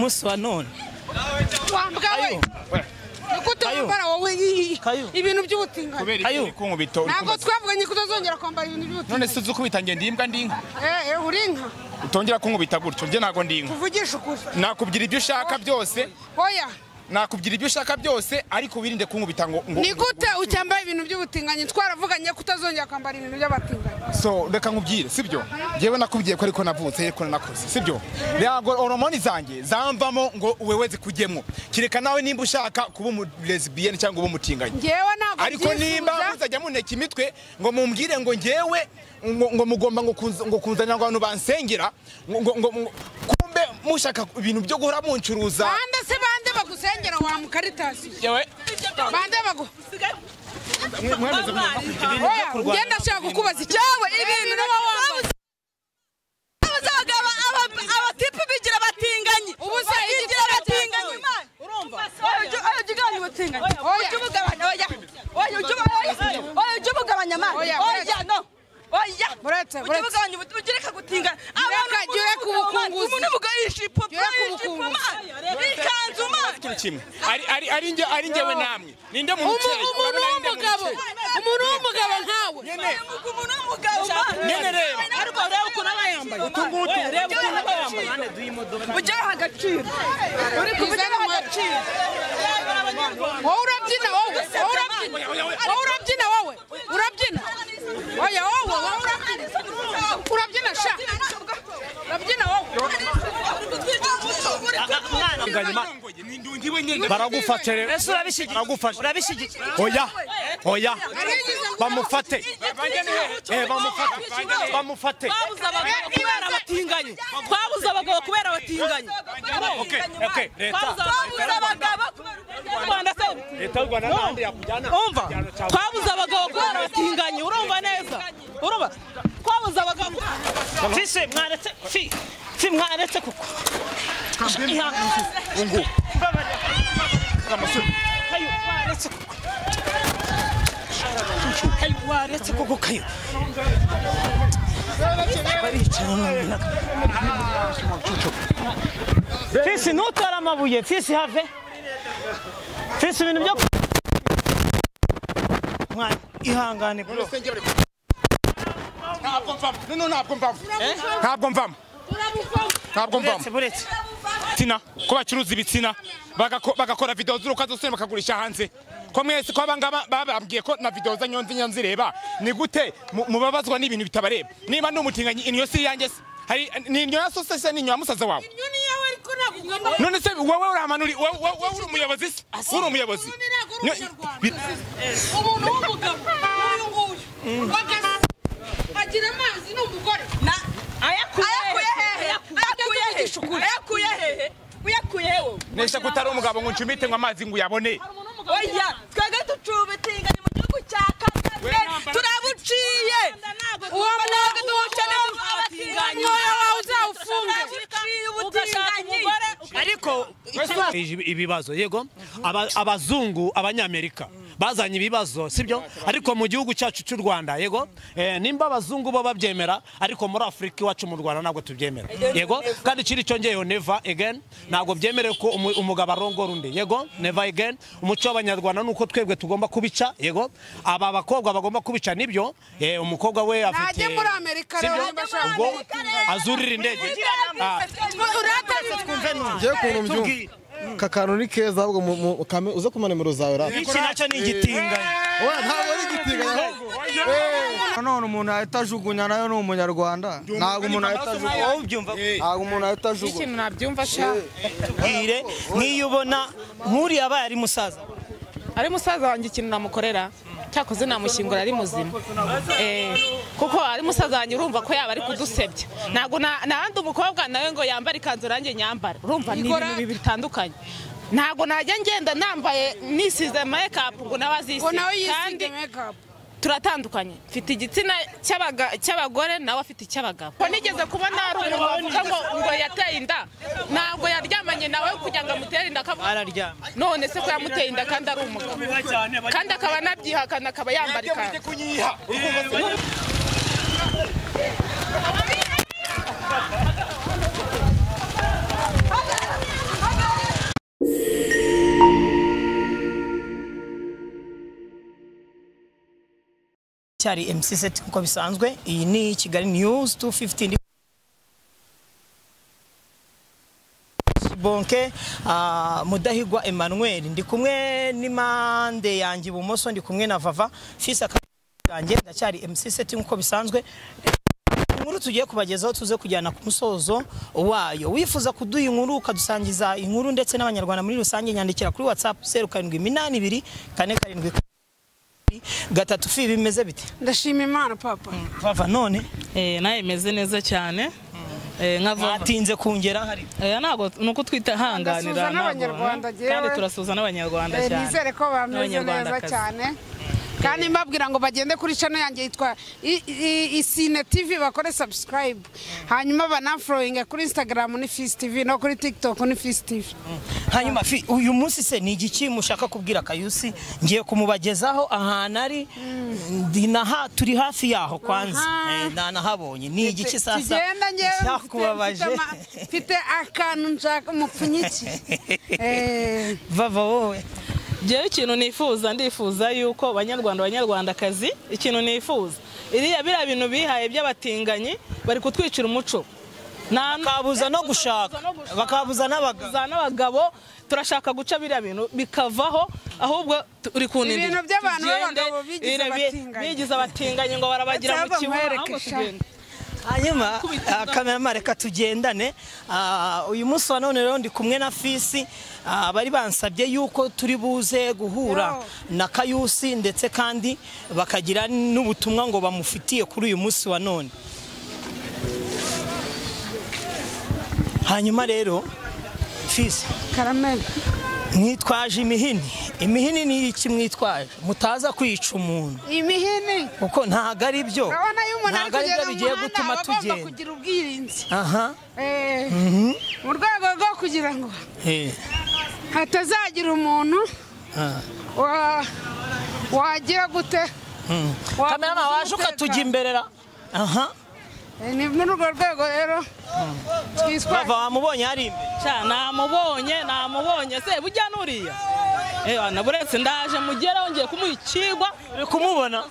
umunsi wa none wambwawe kutambara wowe ibintu by'ubutinganye kayo kunkubito ntabwo twavuganye kutazongera kwambara ibintu by'ubutinganye none se uzukubita nge ndimbwa ndinka uri inka utongera kunkubita gutyo nge nago ndinka kuvugisha ukuri nakubwira ibyo ushaka byose oya nakubwira ibyo ushaka byose ariko wirinde kunkubita ngo ni gute ucyambaye ibintu by'ubutinganye twaravuganye kutazongera kwambara ibintu by'abatinganye so reka nkubwire sibyo ngewe nakubwiye ko ariko navutse ariko nakoze sibyo ntabwo hormone zanjye zamvamo ngo wewe zikujyemo kireka nawe nimba ushaka kuba umu lesbienne cyangwa uba umutinganye ngewe ntabwo ariko nimba muzajya muneka imitwe ngo mumbwire ngo ngewe ngo mugomba ngo kunzanira abantu bansengera ngo kumbe mushaka ibintu byo guhora muncuruza bande se bande bagusengera wa mukaritasi yewe bande bago ngenda shaka kukubaza cyawe ibintu n'aba wambaye abazagaba abatipe bigira batinganye ubu se bigira batinganye imana urumva oya jigani batinganye oya jubugabanya oya jubugabanya amana oya no oya buretse ujubugabanya ugireka gutingana gira kubukunguzi umuntu bugayishi popo ikanzu mana kimwe ari ngewe namwe ninde mu mukeye umuntu w'umugabo nkawe umuntu w'umugabo nyene reba ariko reba ukuntu aba yambaye utungutu reba ukuntu aba yambaye ane duhimodoka ujyaho agaciro uri kuvugana agaciro wowe urabyina wowe urabyina wowe urabyina oya wowe urabyina sha urabyina wowe baragufashe ese urabishyigikiye oya bamufate bamufate twabuze abagabo kubera abatinganye leta y'u Rwanda n'ahandi yakujyana umva twabuze abagabo kubera abatinganye urumva neza urumva twabuze abagabo fise mwaretse kuko ungu kayo waretse kuko kayo baricara fisi nutara amabuye fisi have fisi ibintu byo mwana ihangane bro ntabwo mvamo tina ko bacuruza ibitsina bagakora video z'urukozasoni bakagurisha hanze ko mwese ko abangaba bababwiye ko na video za nyonzi reba ni gute mubabazwa n'ibintu bitabareba niba n'umutinganye inyo si yanjye hari ni inyo ya sosese ni inyo ya musaza wawe none se wowe uramanuri wowe uri umuyobozi uri umuyobozi umuntu w'umugabo uyu nguyu agira amazi n'umugore uyakuye hewe nesha kutari umugabo ngo ncumite ngo amazi ngo uyabone oya twebwe ducubitinganye mu gihugu cya Kagame turabuciye uwo mwana dukeneye abatinganye wawe uzawufunge ariko ibibazo yego abazungu abanyamerika bazanye ibibazo sibyo ariko mu gihugu cyacu cy'u Rwanda yego nimba abazungu bo babyemera ariko muri Afrika iwacu mu Rwanda ntabwo tubyemera yego kandi kiri cyongeyeho never again ntabwo byemerewe ko umugabo arongora undi yego never again umuco w'abanyarwanda nuko twebwe tugomba kubica yego aba bakobwa bagomba kubica nibyo umukobwa we afite najye muri Amerika rero ubwo azurira indege ngiye kuntu mbyumva kakanu ni keza ahubwo uze kuma nimero zawe ra iki nacyo ni igitinganye oya ntabwo ari igitinganye none umuntu ahita ajugunya nayo ni umunyarwanda ntabwo umuntu ahita ajugunya wowe ubyumva ntabwo umuntu ahita ajugunya ikintu nabyumva sha bwire nk'iyo ubona nk'uriya abaye ari musaza wanjye ikintu namukorera cyakoze namushyingura ari muzima kuko ari musaza wanjye urumva ko yaba ari kudusebya ntabwo nahandi umukobwa nawe ngo yambare ikanzu ranjye nyambara urumva ni ibintu bibiri bitandukanye ntabwo najya ngenda nambaye nisize make-up ngo n'abazisize kandi turatandukanye mfite igitsina cy'abagore nawe afite icy'abagabo ko nigeze kubona ari umuntu ngo yateye inda ntabwo yaryamanye nawe kugira ngo amutere inda araryama none se ko yamuteye inda kandi ari umugabo kandi akaba anabyihakana akaba yambara ikanzu ndacyari MC Set uko bisanzwe. Iyi ni Kigali News 250 Bonke Mudahigwa Emmanuel ndi kumwe n'imande yanjye ibumoso ndi kumwe na Vava Fisa kanjye ndacyari MC Set uko bisanzwe. Inkuru tugiye kubagezaho tuze kujyana ku musozo wayo. Wifuza kuduha inkuru ukadusangiza inkuru ndetse n'abanyarwanda muri rusange, nyandikira kuri WhatsApp 0782 gatatu fi bimeze bite? Ndashima Imana papa. Vava none naye meze neza cyane. Nkatinze kungera hari. Nago nuko twitahanganira n'abanyarwanda kandi turasuza n'abanyarwanda cyane. Nizere ko bameze neza cyane. Kandi mbabwira ngo bagende kuri channel yanjye yitwa Isine TV bakore subscribe. Hanyuma banaflowing kuri Instagram ni Fist TV no kuri TikTok ni Fist TV. Hanyuma fi uyu munsi se ni igiki mushaka kubwira Kayusi? Ngiye kumubagezaho ahantu ari ndinaha turi hafi yaho kwanza. Nahabonye ni igiki sasa? Tugenda ngewe kubabaje. Mfite akantu nshaka umupfunyiki. Vava wowe Jewe ikintu nifuza ndifuza yuko banyarwandakazi ikintu nifuza iriya bira bintu bihaye by'abatinganyi bari kutwicira umuco nakabuza no gushaka bakabuza n'abagabo turashaka guca bira bintu bikavaho ahubwo uri kunindi ibintu by'abantu b'abagabo bigize abatinganyi ngo barabagira mu kibuga ahubwo tugende. Hanyuma kamera reka tugendane. Uyu munsi wa none rero ndi kumwe na Fisi, bari bansabye yuko turi buze guhura na Kayusi ndetse kandi bakagira n'ubutumwa ngo bamufitiye kuri uyu munsi wa none. Hanyuma rero Fisi Karamel mwitwaje imihini ni iki mwitwaje mutaza kwica umuntu? Imihini uko ntago ari byo, ntago ari byo bigiye gutuma tugenda kugira ubwirinzi. Mu rwego rwo kugira ngo hatazagira umuntu wagira gute kamera waje ukatujya imberera. Ni muri urwo rwego rero Bava wamubonye hari imbere namubonye se bujya nuriya naburetse ndaje mugera ngiye kumwikigwa kumubona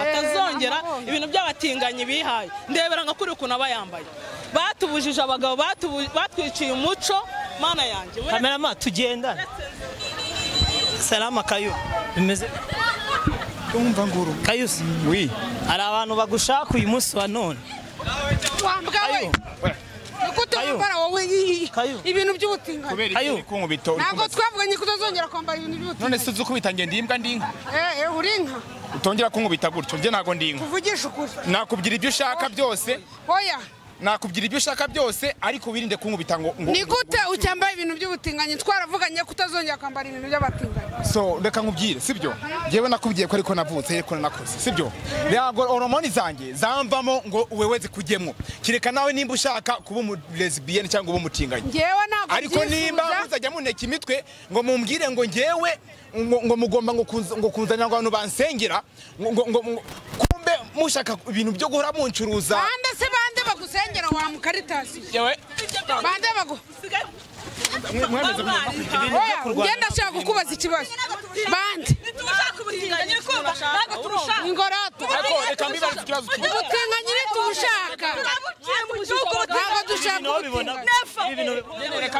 atazongera ibintu by'abatinganyi bihaye ndebera nka kuri ukuntu abayambaye batubujije abagabo batwiciye umuco mana yanjye. Kamera tugendana. Salama Kayo bimeze umva nguru Kayusi oui ari abantu bagushaka uyu munsi wa none. Wambwawe kutambara wowe ibintu by'ubutinganyi Kayo kunkubito ntabwo twavuganye kutazongera kwambara ibintu by'ubutinganyi. None se uzukubita nge ndimbwa ndinka uri inka utongera kunkubita gutyo nge nago ndinka kuvugisha ukuri nakubwira ibyo ushaka byose oya nakubwira ibyo ushaka byose ariko wirinde kunkubita ngo ni gute ucyambaye ibintu by'ubutinganyi twaravuganye kutazongera kwambara ibintu by'abatinganyi. So reka nkubwire sibyo ngewe nakubwiye ko ariko navutse ariko nakoze sibyo ntabwo hormone zanjye zamvamo ngo wewe zikujyemo kireka nawe nimba ushaka kuba umu lesbienne cyangwa uba umutinganyi ngewe ntabwo ariko nimba muzajya muneka imitwe ngo mumbwire ngo ngewe ngo mugomba ngo kunzanira abantu bansengera ngo kumbe mushaka ibintu byo guhora muncuruza bande bagusengera wa mukaritasi yewe bande bago ngenda shaka kukubaza ikibazo bande ingorata reka mbibaza ikibazo ubutinganyi tubushaka ntabwo dushaka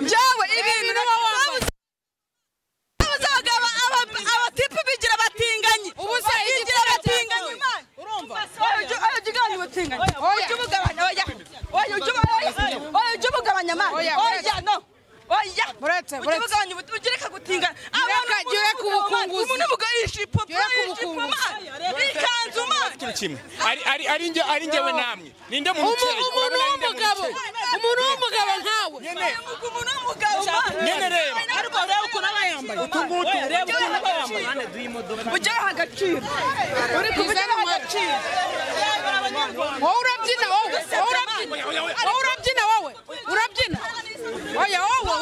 njyewe ibintu n'abawambaye abatipe bigira batinganye ubu se bigira batinganye urumva ujugabanya batinganye ujugabanya ujugabanya man oya no oya buretse ujugabanya ugireka gutingana abantu gira kubukunguzi umuntu mugayishi popo ikanzu man kimwe ari ngewe namwe ninde mu umuntu w'umugabo nkawe umuntu w'umugabo nyene reba ariko reba ukuntu abayambaye reba ukuntu abayambaye ujyaho agaciro uri kuzana agaciro wowe urabyina oya wowe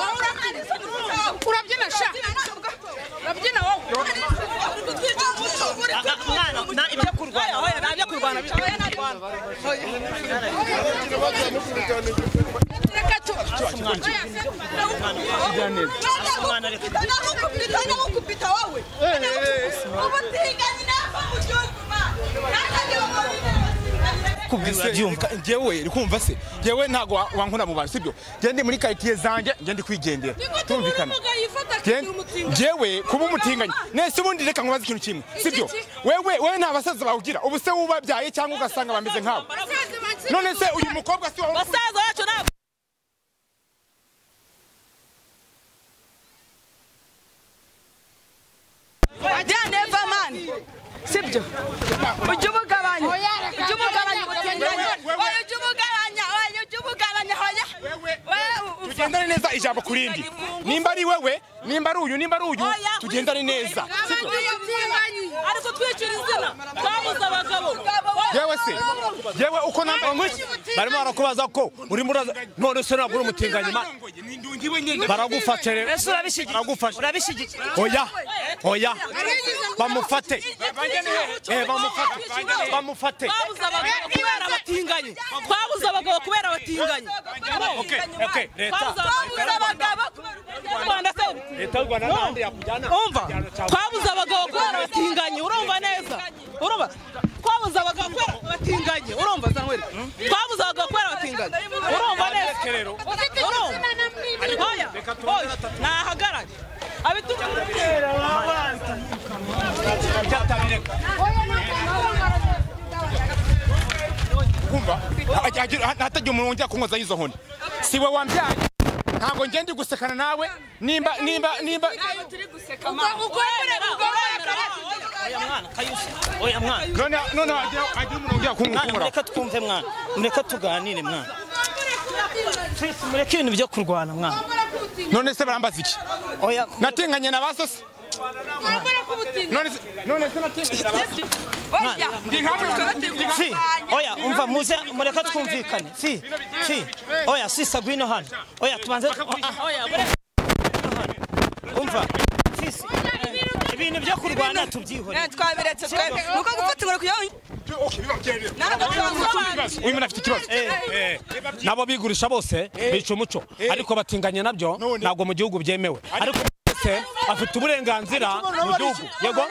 urabyina sha urabyina wowe mwana ibyo kurwana nabyo kurwana reka tu nakupita wowe ubutinganyi nava mu gihugu kubwira byumva ngewe rikumva se ngewe ntago wankuna mu bantu sibyo gende muri quartier zanje ngende kwigendera tumvikana ngewe kuba umutinganya nese ubundi reka nkubaza ikintu kimwe sibyo wewe nta basaza bawugira ubu se ubabyaye cyangwa ugasanga bameze nkawe none se uyu mukobwa si basaza wacu nabo ajyane vamani sibyo ujye umugabanya tugendane neza ijambo kurindi nimba ari wewe nimba ari uyu tugendane neza ariko twicira izina twabuze abagabo yewe se yewe uko namba barimo barakubaza ko uri muraza none se ntabwo uri umutinganya baragufashe rero ese urabishigikira oya bamufate bamufate twabuze abagabo kubera abatinganye okay leta y'u Rwanda n'andi yakujyana umva twabuze abagabo kubera abatinganye urumva neza urumva twabuze abagabo kubera abatinganye urumva zanwere twabuze abagabo kubera abatinganye urumva neza rero urumva nahagaranye abitumira kumva hatagiye umuntu wongera kunkoza izo nkoni siwe wambyaye ntabwo ngende gusekana nawe nimba oya mwana none hagiye umuntu wongera kunkora reka twumve mwana mureka tuganire mwana mureke ibintu byo kurwana mwana none se barambaza iki oya natinganye na baso se none se natinganye fi oya umva muze mureka twumvikane fi oya sisa gwino hano oya tubanze umva fisi ibintu byo kurwana tubyihore twabiretse twebwe nuko gufatirwa kuyo uyu muntu afite ikibazo nabo bigurisha bose bica umuco ariko batinganye nabyo ntabwo mu gihugu byemewe ariko afite uburenganzira mu gihugu yego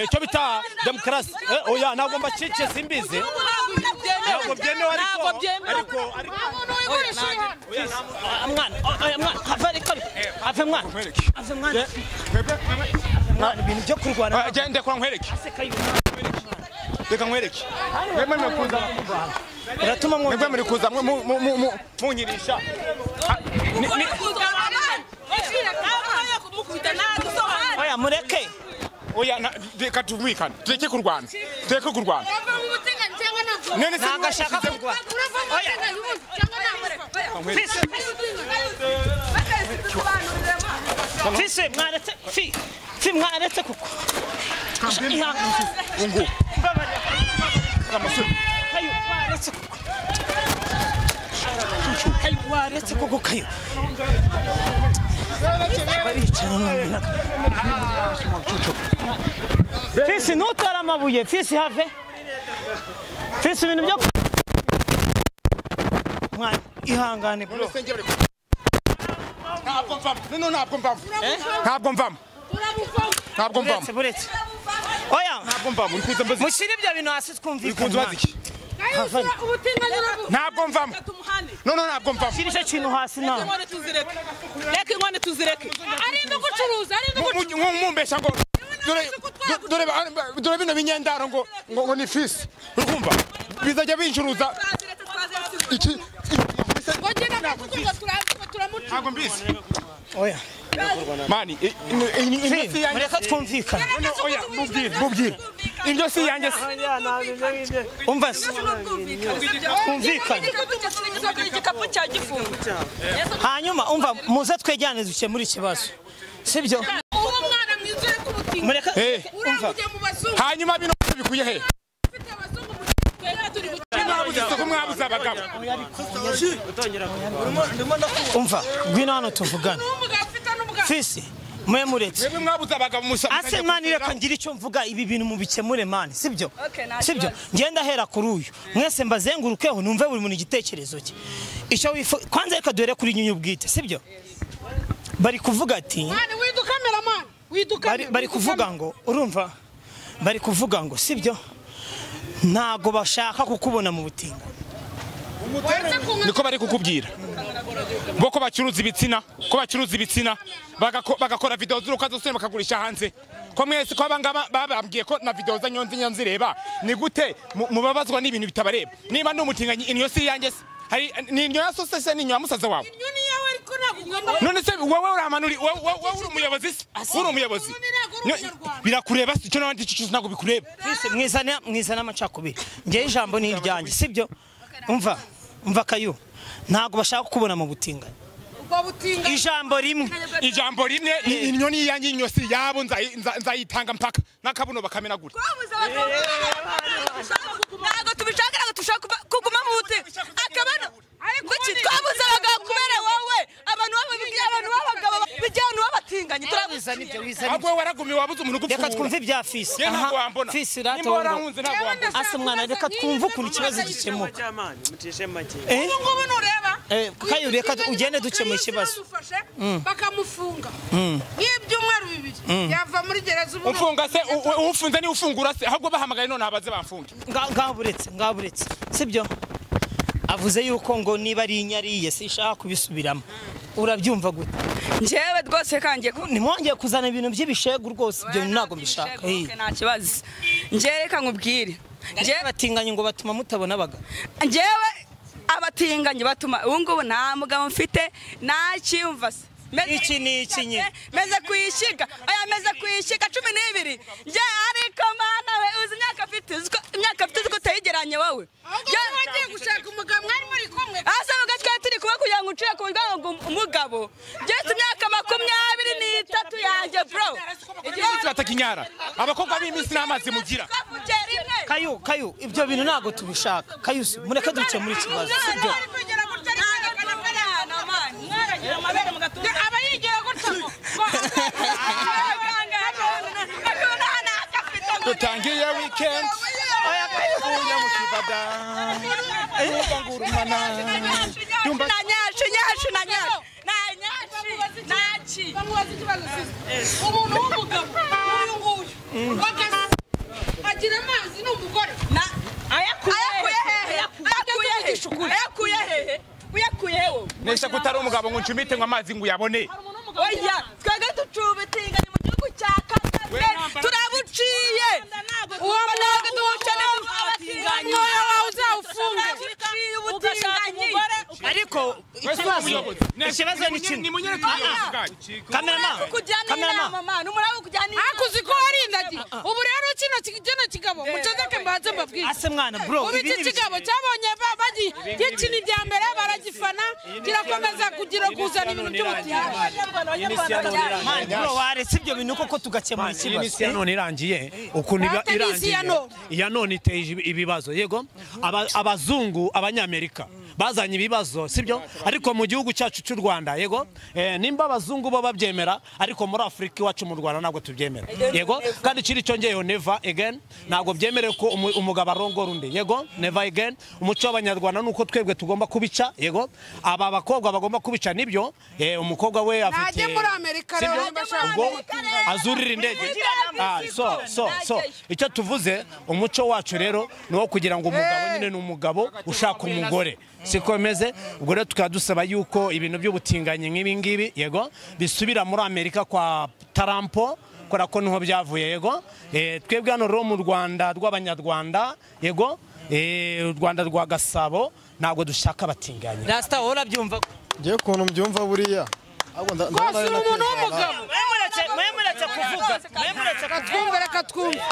icyo bita demokarasi oya ntabwo mbacike simbizi ntabwo byemewe ariko mwana ibintu byo kurwana gende kwa nkwereke reka nkwereke mwemwe kuza uratuma mwemwe muri kuza munyirisha oya mureke oya reka tumvikane tureke kurwana none se ntagashaka kurwana fise mwaretse kuko ungu waretse kuko kayo fisi ntutore amabuye fisi have fisi ibintu byo mwana ihangane bro ntabwo mvamo buretse oya ntabwo mvamo mushyire ibyo bintu hasi twumvikana ntabwo mvamo ntabwo mvamo shyira icyo kintu hasi nawe reka inkoni tuzireke arinde gucuruza mumbesha ngo dore bino binyendaro ngo ni fisi urumva bizajya bincuruza iki ntabwo mbizi oya mani mureka twumvikana mubwire ibyo si yanjye umva se twumvikane hanyuma umva muze twegerane dukemure ikibazo sibyo mureka umva hanyuma bino bikuye he mwabuze abagabo umva ngwino hano tuvugane fisi mwe muretse mwabuze abagabo ase mani reka ngira icyo mvuga ibi bintu mubikemure mani sibyo ngenda hera kuri uyu mwese mbazengurukeho numve buri muntu igitekerezo cye icyo kwanza reka duhere kuri nyunyu bwite sibyo bari kuvuga ati bari kuvuga ngo urumva bari kuvuga ngo sibyo ntago bashaka kukubona mu butinganyi. niko bari kukubwira bo ko bacuruza ibitsina bagakora video z'urukozasoni bakagurisha hanze ko mwese ko abangaba babambwiye ko na video za nyonzi reba ni gute mubabazwa n'ibintu bitabareba niba n'umutinganyi inyo si yanjye hari ni inyo yasose ni inyo yamusaza wawe none se wowe uramanuri wowe uri umuyobozi birakureba cyo n'abandi cyo ntago bikureba mwizana amacakubiri ngiye ijambo ni iryanjye sibyo umva kayo ntago bashaka kubona mu butinganyi ijambo rimwe inyo ni yanjye inyo si yabo nzayitanga mpaka nakabuno bakamenagura ntago tubishaka ntago tushaka kuguma mu butinganyi akabano kuki twabuze abagabo kubera wowe abantu b'abagabo bijyana babatinganye turabuza nibyo wizana ahubwo waragumiye wabuze umuntu gupfura reka twumve ibya fisi fisi rato asa mwana reka twumve ukuntu ikibazo gikemuka ngubu nureba kayo reka ugende dukemura ikibazo bakamufunga nk'ibyumweru 2 yava muri gereza ufunga se ufunze ni ufungura se ahubwo bahamagaye none abaze bamfunge ngaburetse sibyo avuze yuko ngo niba ari inyariye sishaka kubisubiramo urabyumva gute njyewe rwose kangiye nimwongeye kuzana ibintu by'ibishegu rwose ibyo ntago mbishaka nta kibazo njyewe reka nkubwire njyewe batinganye ngo batuma mutabona abaga njyewe abatinganye batuma ubu ngubu nta mugabo mfite ntacyumva se iki ni iki nye meze kuyishiga meze kuyishiga 12 nje ariko mana we uzi imyaka afite uko utayigeranye wowe yagiye gushaka umugabo mwari muri kumwe asa mugatwe turi kuba kugira ngo ucire ku rwango umugabo gese imyaka 23 yanjye bro igihe batakinyara abakobwa b'iminsi n'amazi mugira kayo ibyo bintu ntago tubishaka kayusi mureke duce muri kibazo sibyo abayigira gutyo dutangiye weekend uya mu kibada ngurumana dumba nyashi bamubaza ikibazo umuntu w'umugabo uyu nguyu agira amazi n'umugore ayakuye hehe nesha kutari umugabo ngo ncumite ngo amazi ngo uyabone oya twega tucubitinganye mu gihugu cya Kagame turabuciye uwo mwana ducane abatinganye wawe uzawufunge ubutinganyi ariko ikibazo ni kimwe kamerama numurabo kujyana akuzi ko warindagi ubu rero kino kigabo mucezeke mbaze mbabwire ase mwana bro ubu iki kigabo cyabonye bagiye gikina ibya mbere baragifana kirakomeza kugira kuzana ibintu by'ubutinganyi bro waretse ibyo bintu koko tugakemura ikibazo ya none irangiye ukuntu irangiye ya none iteje ibibazo yego abazungu abanyamerika bazanye ibibazo sibyo ariko mu gihugu cyacu cy'u Rwanda yego nimba abazungu bo babyemera ariko muri Afrika iwacu mu Rwanda ntabwo tubyemera yego kandi kiri cyongeyeho never again ntabwo byemere ko umugabo arongora undi yego never again umuco w'abanyarwanda nuko twebwe tugomba kubica yego aba bakobwa bagomba kubica nibyo umukobwa we afite najye muri Amerika rero azurira indege so icyo tuvuze umuco wacu rero ni wo kugira ngo umugabo nyine ni umugabo ushaka umugore siko meze ubwo rero tukadusaba yuko ibintu by'ubutinganye nk'ibi ngibi yego bisubira muri Amerika kwa Trump kora ko niho byavuye yego twebwe hano rero mu Rwanda rw'abanyarwanda yego u Rwanda rwa Gasabo ntabwo dushaka abatinganye rasta ora byumva ngiye kuntu mbyumva buriya rwose uri umuntu w'umugabo mwemuretse kuvuga reka twumve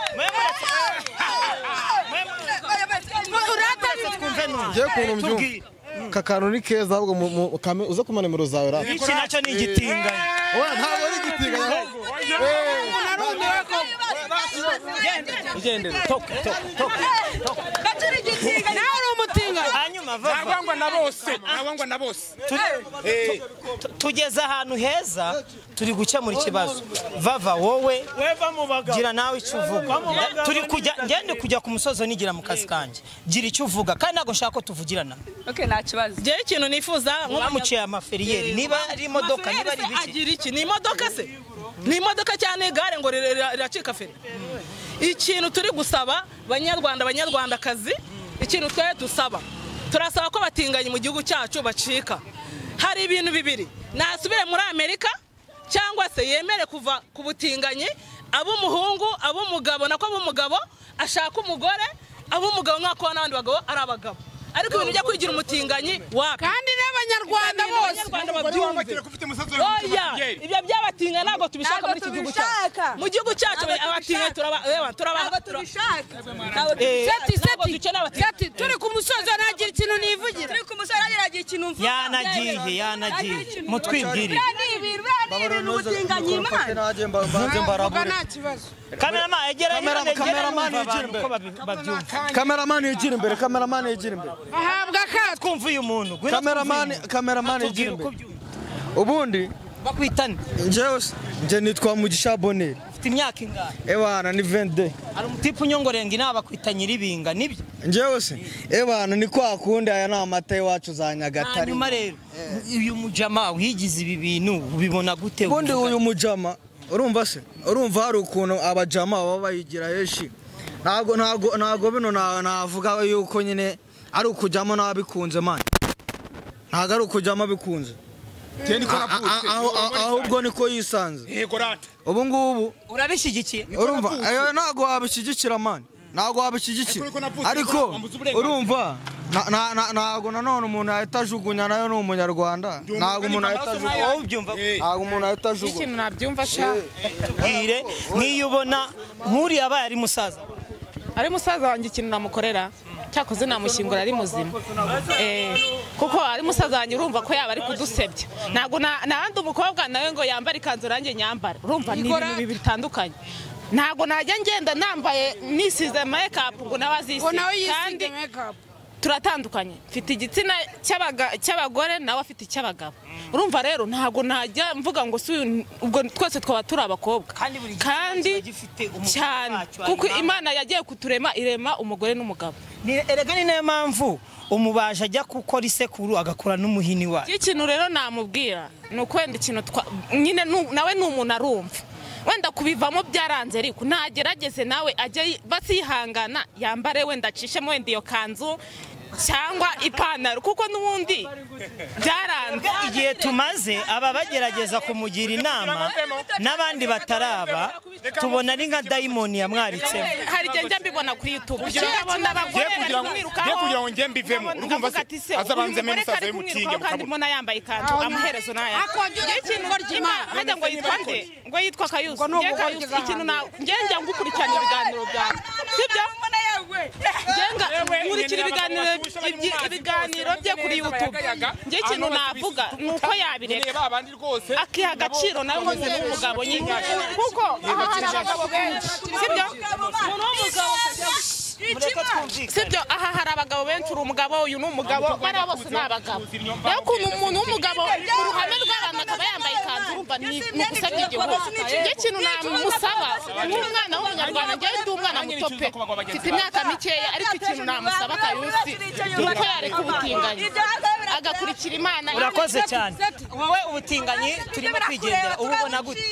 ngiye kuntu mbyumva kakanu ni keza ahubwo uze kuma nimero zawe ra iki nacyo ni igitinganye ntabwo ari igitinganye ugende toke nawe uri umutinganye hanyuma ntabangwa na bose tugeze ahantu heza turi gukemura ikibazo vava wowe gira nawe icyo uvuga turi kujya ngende kujya ku musozo nigira mu kazi kanjye gira icyo uvuga kandi ntabwo nshaka ko tuvugirana okay nta kibazo je ikintu nifuza bamuciye amaferiyeri niba ari imodoka niba ari biki agira iki ni imodoka se ni imodoka cyane igare ngo riracika feri ikintu turi gusaba banyarwandakazi, ikintu twe dusaba, turasaba ko batinganye mu gihugu cyacu bacika. Hari ibintu bibiri, nasubire muri Amerika cyangwa se yemere kuva ku butinganyi, ab'umuhungu ab'umugabo, nako ab'umugabo ashaka umugore, ab'umugabo nk'ako n'abandi bagabo ari abagabo, ariko ibintu byo kwigira umutinganyi wapi? Kandi n'abanyarwanda bose oya, ibyo by'abatinganyi ntabwo tubishaka muri iki gihugu cyacu. Mu gihugu cyacu abatinganyi seti turi ku musozi nagira ikintu nivugira, turi ku musozi nagira ikintu mvuga, yanagiye mutwibwire Kameramani yigira imbere, kameramani yigira imbere. ahabwa akato. twumva uyu muntu Kameramani yigira imbere. Ubundi bakwitane nje nitwa Mugisha Bonheur. ufite imyaka ingahe? Ebana ni 22. Ari umutipe unyongorenga inaba kwitanyira ibinga nibyo? Njewe se ebana ni kwa kundi aya na amata iwacu za Nyagatare. Hanyuma rero uyu mujama wigize ibi bintu ubibona gute? Ubundi uyu mujama urumva se, urumva hari ukuntu abajama baba bayigira heshi. Ntago bino navuga yuko nyine ari ukujyamo nabikunze man. Ntago ari ukujyamo bikunze. Ahubwo niko yisanze. Yego rata. Ubu ngubu urabishyigikiye? urumva ntago wabishyigikira man. Ntago wabishyigikira. Ariko urumva ntago nanone umuntu ahitajugunya nayo ni umunyarwanda. Ntago umuntu ahitajugunya. Wowe ubyumva? Ntago umuntu ahitajugunya. ikintu nabyumva sha. Bwire nk'iyo ubona nk'uri yabaye ari musaza. Ari musaza wanjye ikintu namukorera cyakoze namushyingura ari muzima. Kuko ari musaza wanjye urumva ko yaba ari kudusebya. Ntago nahandi umukobwa nawe ngo yambare ikanzu ranjye nyambara. Urumva ni ibintu bibiri bitandukanye. Ntago najya ngenda nambaye nisize makeup ngo nabazisize. Kandi makeup turatandukanye. Mfite igitsina cy'abagore nawe afite icy'abagabo. Urumva rero ntago najya mvuga ngo ubwo twese twaba turi abakobwa. Kandi cyane kuko Imana yagiye kuturema irema umugore n'umugabo. Erega ni nayo mpamvu umubaje ajya gukora isekuru agakora n'umuhini wayo. Ikintu rero namubwira ni ukwenda ikintu nyine nawe ni umuntu arumva. Wenda kubivamo byaranze ariko nagerageze nawe ajye basihangana yambare wenda acishemo wenda iyo kanzu cyangwa ipantaro kuko n'ubundi byaranze. Igihe tumaze aba bagerageza kumugira inama n'abandi bataraba tubona ari nka diamond yamwaritsemo. Hari igihe njya mbibona kuri YouTube cyabona abagore kugira ngo njye mbivemo urumva se azabanze me musaza y'umutinge kandi mbona yambaye ikanzu amaherezo nayo ikintu hajya ngo yitwa nde ngo yitwa Kayuzi ikintu njya ngukurikirana ibiganiro byawe sibyo nkurikira ibiganiro bye kuri YouTube. Njye ikintu navuga nuko yabireka akiha agaciro nawe nk'umugabo nyine kuko aha hari abagabo benshi sibyo sibyo aha hari abagabo benshi uri umugabo uyu ni umugabo bari bose ni abagabo. Rero ukuntu umuntu w'umugabo ku ruhame rw'abantu akaba yambaye ikanzu urumva ni ugusabye igihugu. Njye ikintu namusaba nk'umwana w'umunyarwanda njyewe ndi umwana muto pe mfite imyaka mikeya ariko ikintu namusaba Kayuzi nuko yareka ubutinganyi agakurikira Imana. Urakoze cyane. Wowe ubutinganyi turimo kwigendera ububona gute?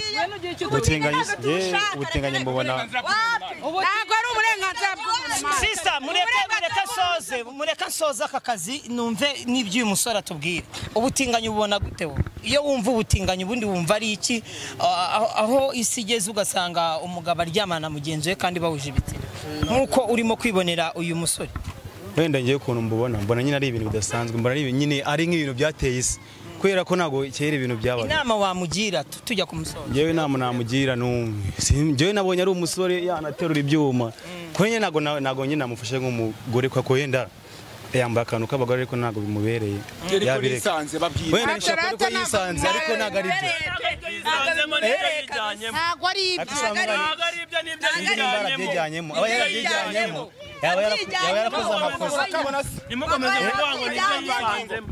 Ubutinganyi mbubona ntabwo ari uburenganzira bw'umuntu. Sister mureka soza aka kazi numve n'ibyo uyu musore atubwira. Ubutinganyi ubona gute wowe? Iyo wumva ubutinganyi ubundi wumva ari iki? Aho isi igeze ugasanga umugabo aryamana mugenzi we kandi bahuje ibitsina nkuko urimo kwibonera uyu musore. wenda ngiye ukuntu mbona nyine ari ibintu bidasanzwe, mbona ari nyine ari nk'ibintu byateye isi kubera ko nago cyera ibintu byabaye. Inama wamugira tujya kumusoro? Yewe inama namugira njyewe nabonye ari umusore yanaterura ibyuma kwenye nago nyine namufashe nk'umugore kwa yenda yambaye akantu k'abagore ariko nago bimubereye yabireka wenda nishaka ko yisanze ariko nago ari byo ntago ari ibyo aba yarabyijyanyemo yaba yarakoze amakosa nimukomeze kuvuga ngo nibyo yisanzemo.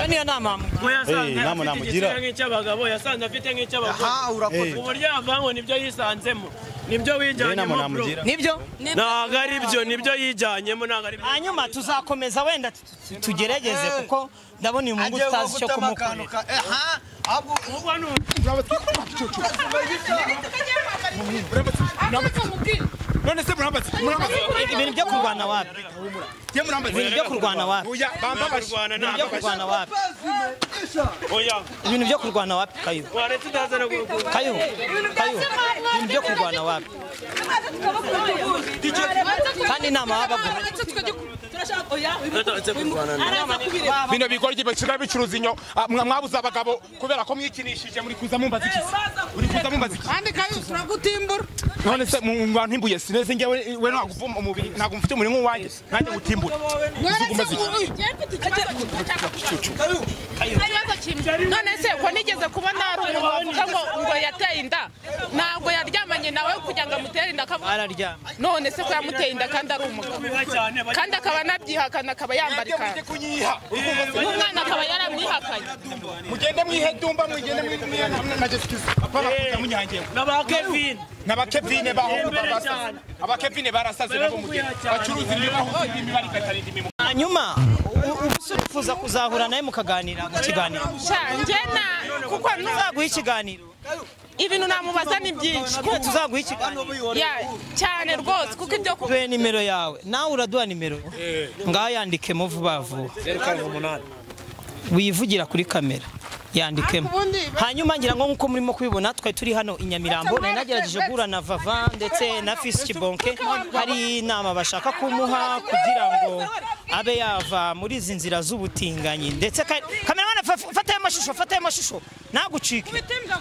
Niyo nama inama namugira nk'icy'abagabo yasanze afite nk'icy'abagore uburyo yavuga ngo nibyo yisanzemo nibyo wijyanyemo nibyo ntabwo ari byo nibyo yijyanyemo ntabwo ari byo. Hanyuma tuzakomeza wenda tugerageze kuko ndabona uyu mungu utazi cyo kumukorera. none se murambaza ibintu byo kurwana wapi ye murambaza ibintu byo kurwana wapi oya bamba bashwana ibintu byo kurwana wapi oya ibintu byo kurwana wapi kayo waretse utazana kayo ibintu byo kurwana wapi kandi inama wabaguha bino bigoryi basigaye bicuruza inyo mwabuze abagabo kubera ko mwikinishije muri kuza mumbaza iki uri kuza mumbaza iki kandi kayo turagutimbura none se mwantimbuye sineze njyewe we naguvuma umubiri ntabwo mfite umuri nk'uwanjye nanjye gutimbura none se ko nigeze kubona ari umuntu ngo yateye inda ntabwo yaryamanye nawe kugira ngo amutere inda araryama none se ko yamuteye inda kandi ari umugabo kandi akaba anabyihakana akaba yambara ikanzu n'umwana akaba yaramwihakanye mugende mwihe dumba mugende mwihe na Jessica apana kuja munyangewe n'aba Kevin abakevine barasaze nabo mugende bacuruza ibibaho imibari katarindi imimu hanyuma ubusubifuza kuzahura naye mukaganira mu kiganiro njena kuko nuzaguha ikiganiro ibintu namubaza ni byinshi tuzaguha ikiganiro cyane rwose kuko ibyo kuba nimero yawe nawe uraduha nimero ngaho yandikemo vuba vuba 0 wivugira kuri kamera yandikemo hanyuma ngira ngo nkuko murimo kubibona twari turi hano i Nyamirambo nari nagerageje guhura na Vava ndetse na Fils Kibonke hari inama bashaka kumuha kugira ngo abe yava muri izi nzira z'ubutinganyi ndetse kameramana fata amashusho nagucike kubitimbwa